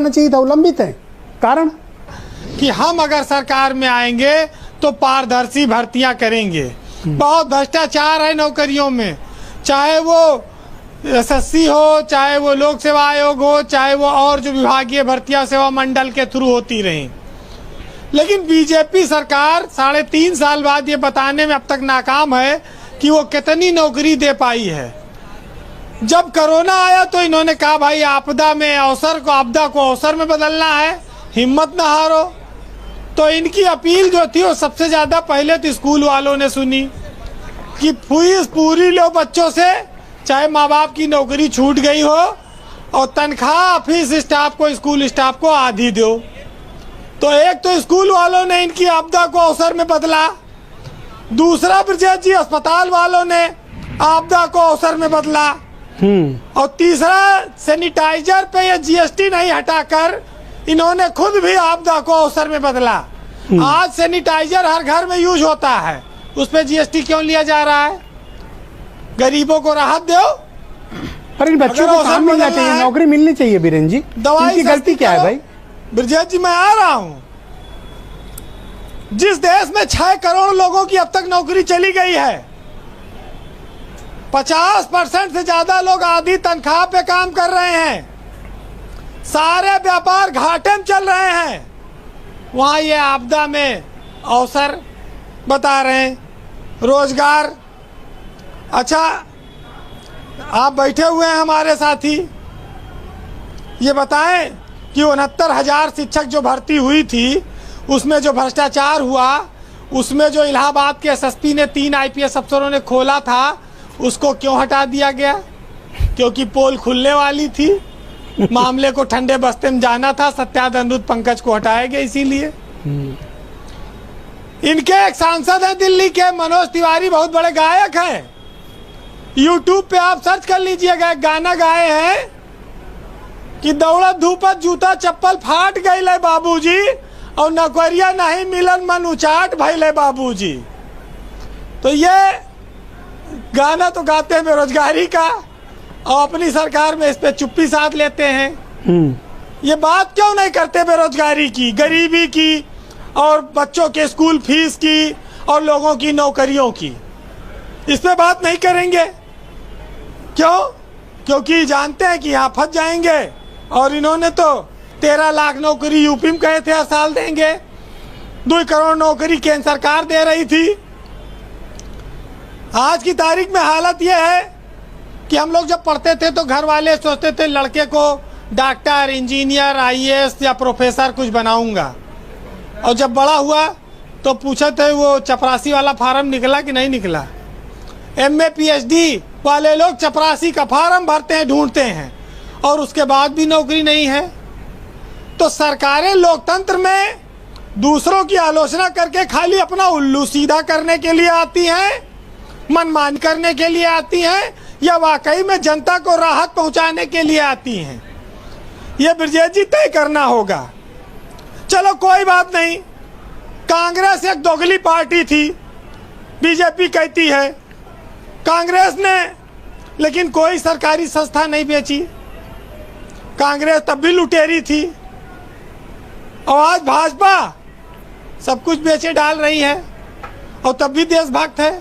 जाना चाहिए था, वो लंबित है। कारण कि हम अगर सरकार में आएंगे तो पारदर्शी भर्तियां करेंगे। बहुत भ्रष्टाचार है नौकरियों में, चाहे वो एसएससी हो, चाहे वो लोक सेवा आयोग हो, चाहे वो और जो विभागीय भर्तियां सेवा मंडल के थ्रू होती रहीं। लेकिन बीजेपी सरकार 3.5 साल बाद ये बताने में अब तक नाकाम है कि वो कितनी नौकरी दे पाई है। जब कोरोना आया तो इन्होंने कहा भाई आपदा को अवसर में बदलना है, हिम्मत ना हारो। तो इनकी अपील जो थी वो सबसे ज्यादा पहले तो स्कूल वालों ने सुनी कि फीस पूरी लो बच्चों से, चाहे माँ बाप की नौकरी छूट गई हो, और तनख्वाह ऑफिस स्टाफ को, स्कूल स्टाफ को आधी दो। तो एक तो स्कूल वालों ने इनकी आपदा को अवसर में बदला, दूसरा ब्रजेश जी अस्पताल वालों ने आपदा को अवसर में बदला, और तीसरा सैनिटाइजर पे ये जीएसटी नहीं हटाकर इन्होंने खुद भी आपदा को अवसर में बदला। आज सैनिटाइजर हर घर में यूज होता है, उस पे जीएसटी क्यों लिया जा रहा है? गरीबों को राहत दो। पर इन बच्चों को काम मिलना चाहिए, नौकरी मिलनी चाहिए। बीरेन जी, इनकी गलती क्या है भाई? ब्रजेश जी मैं आ रहा हूँ, जिस देश में 6 करोड़ लोगों की अब तक नौकरी चली गई है, 50% से ज्यादा लोग आधी तनख्वाह पे काम कर रहे हैं, सारे व्यापार घाटे में चल रहे हैं, वहां ये आपदा में अवसर बता रहे हैं, रोजगार। अच्छा, आप बैठे हुए हैं हमारे साथी, ये बताएं कि 69,000 शिक्षक जो भर्ती हुई थी, उसमें जो भ्रष्टाचार हुआ, उसमें जो इलाहाबाद के एसएसपी ने 3 आईपीएस अफसरों ने खोला था, उसको क्यों हटा दिया गया? क्योंकि पोल खुलने वाली थी, मामले को ठंडे बस्ते में जाना था, सत्याद अनुरुद्ध पंकज को हटाया गया इसीलिए। इनके एक सांसद हैं दिल्ली के, मनोज तिवारी, बहुत बड़े गायक हैं। यूट्यूब पे आप सर्च कर लीजिएगा, एक गाना गाए हैं कि दौड़त धूपत जूता चप्पल फाट गई बाबूजी, और नौकरिया नहीं मिलन मन उचाट भइले बाबूजी। तो ये गाना तो गाते हैं बेरोजगारी का, और अपनी सरकार में इस पे चुप्पी साध लेते हैं। ये बात क्यों नहीं करते बेरोजगारी की, गरीबी की, और बच्चों के स्कूल फीस की, और लोगों की नौकरियों की? इस पे बात नहीं करेंगे क्यों? क्योंकि जानते हैं कि यहाँ फंस जाएंगे। और इन्होंने तो 13 लाख नौकरी यूपी में कहे थे हर साल देंगे, 2 करोड़ नौकरी केंद्र सरकार दे रही थी। आज की तारीख में हालत यह है कि हम लोग जब पढ़ते थे तो घर वाले सोचते थे लड़के को डॉक्टर, इंजीनियर, आईएएस या प्रोफेसर कुछ बनाऊंगा, और जब बड़ा हुआ तो पूछे थे वो चपरासी वाला फार्म निकला कि नहीं निकला। एमए पीएचडी वाले लोग चपरासी का फार्म भरते हैं, ढूंढते हैं, और उसके बाद भी नौकरी नहीं है। तो सरकारें लोकतंत्र में दूसरों की आलोचना करके खाली अपना उल्लू सीधा करने के लिए आती हैं, मनमानी करने के लिए आती हैं, या वाकई में जनता को राहत पहुंचाने के लिए आती हैं? ये ब्रजेश जी तय करना होगा। चलो कोई बात नहीं, कांग्रेस एक दोगली पार्टी थी, बीजेपी कहती है कांग्रेस ने लेकिन कोई सरकारी संस्था नहीं बेची, कांग्रेस तब भी लुटेरी थी, और आज भाजपा सब कुछ बेचे डाल रही है, और तब भी देशभक्त है।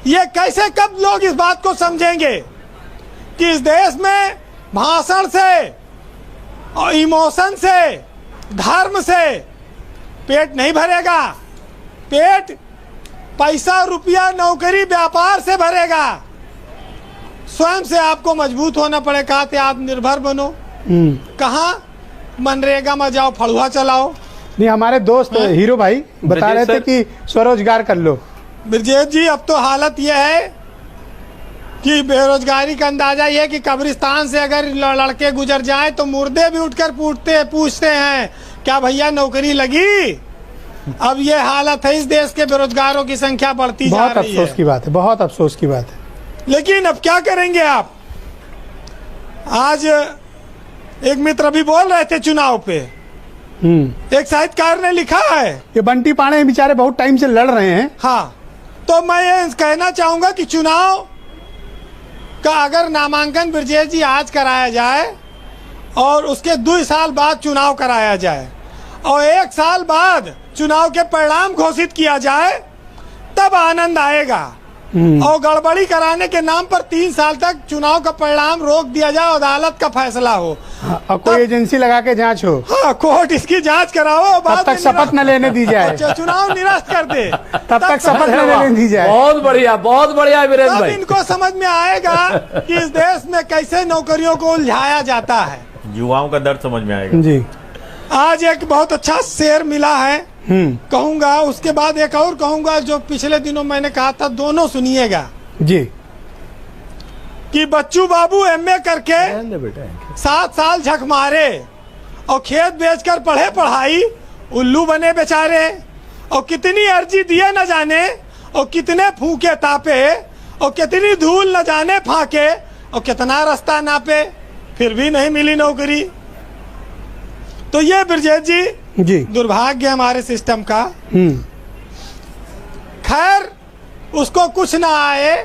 ये कैसे, कब लोग इस बात को समझेंगे कि इस देश में भाषण से और इमोशन से, धर्म से पेट नहीं भरेगा। पेट पैसा, रुपया, नौकरी, व्यापार से भरेगा। स्वयं से आपको मजबूत होना पड़ेगा, आत्मनिर्भर बनो। कहाँ मनरेगा में जाओ, फड़ुआ चलाओ। नहीं, हमारे दोस्त हीरो भाई बता रहे थे कि स्वरोजगार कर लो। ब्रजेश जी, अब तो हालत यह है कि बेरोजगारी का अंदाजा यह है कि कब्रिस्तान से अगर लड़के गुजर जाएं तो मुर्दे भी उठकर पूछते हैं क्या भैया नौकरी लगी? अब ये हालत है, इस देश के बेरोजगारों की संख्या बढ़ती जा रही है। बहुत अफसोस की बात है, बहुत अफसोस की बात है। लेकिन अब क्या करेंगे आप? आज एक मित्र भी बोल रहे थे चुनाव पे, एक साहित्यकार ने लिखा है, ये बंटी पांडे बेचारे बहुत टाइम से लड़ रहे हैं। हाँ, तो मैं ये कहना चाहूंगा कि चुनाव का अगर नामांकन ब्रजेश जी आज कराया जाए और उसके 2 साल बाद चुनाव कराया जाए और 1 साल बाद चुनाव के परिणाम घोषित किया जाए, तब आनंद आएगा। और गड़बड़ी कराने के नाम पर 3 साल तक चुनाव का परिणाम रोक दिया जाए, अदालत का फैसला हो, और कोई एजेंसी लगा के जांच हो, हाँ, कोर्ट इसकी जांच कराओ, तब तक शपथ न लेने दी जाए, चुनाव निरस्त कर दे, तब तक शपथ न लेने दी जाए। बहुत बढ़िया वीरेंद्र तब भाई। इनको समझ में आएगा कि इस देश में कैसे नौकरियों को उलझाया जाता है। युवाओं का दर्द समझ में आएगा जी। आज एक बहुत अच्छा शेर मिला है, कहूंगा, उसके बाद एक और कहूंगा जो पिछले दिनों मैंने कहा था, दोनों सुनिएगा जी। कि बच्चू बाबू एमए करके 7 साल झक मारे और खेत बेचकर पढ़े पढ़ाई, उल्लू बने बेचारे, और कितनी अर्जी दिए न जाने, और कितने फूके तापे, और कितनी धूल न जाने फाके, और कितना रास्ता नापे, फिर भी नहीं मिली नौकरी। तो ये ब्रजेश जी दुर्भाग्य हमारे सिस्टम का। खैर, उसको कुछ ना आए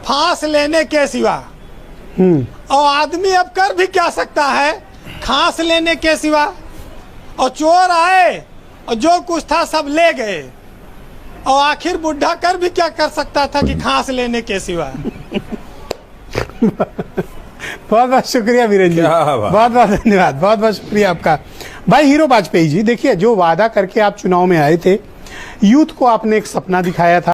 फांस लेने के सिवा, और आदमी अब कर भी क्या सकता है खांस लेने के सिवा। और चोर आए और जो कुछ था सब ले गए, और आखिर बुढ़ा कर भी क्या कर सकता था कि खांस लेने के सिवा। बहुत बहुत शुक्रिया वीरेंद्र जी, बहुत बहुत धन्यवाद, बहुत बहुत शुक्रिया आपका। भाई हीरो वाजपेयी जी, देखिए जो वादा करके आप चुनाव में आए थे, यूथ को आपने एक सपना दिखाया था।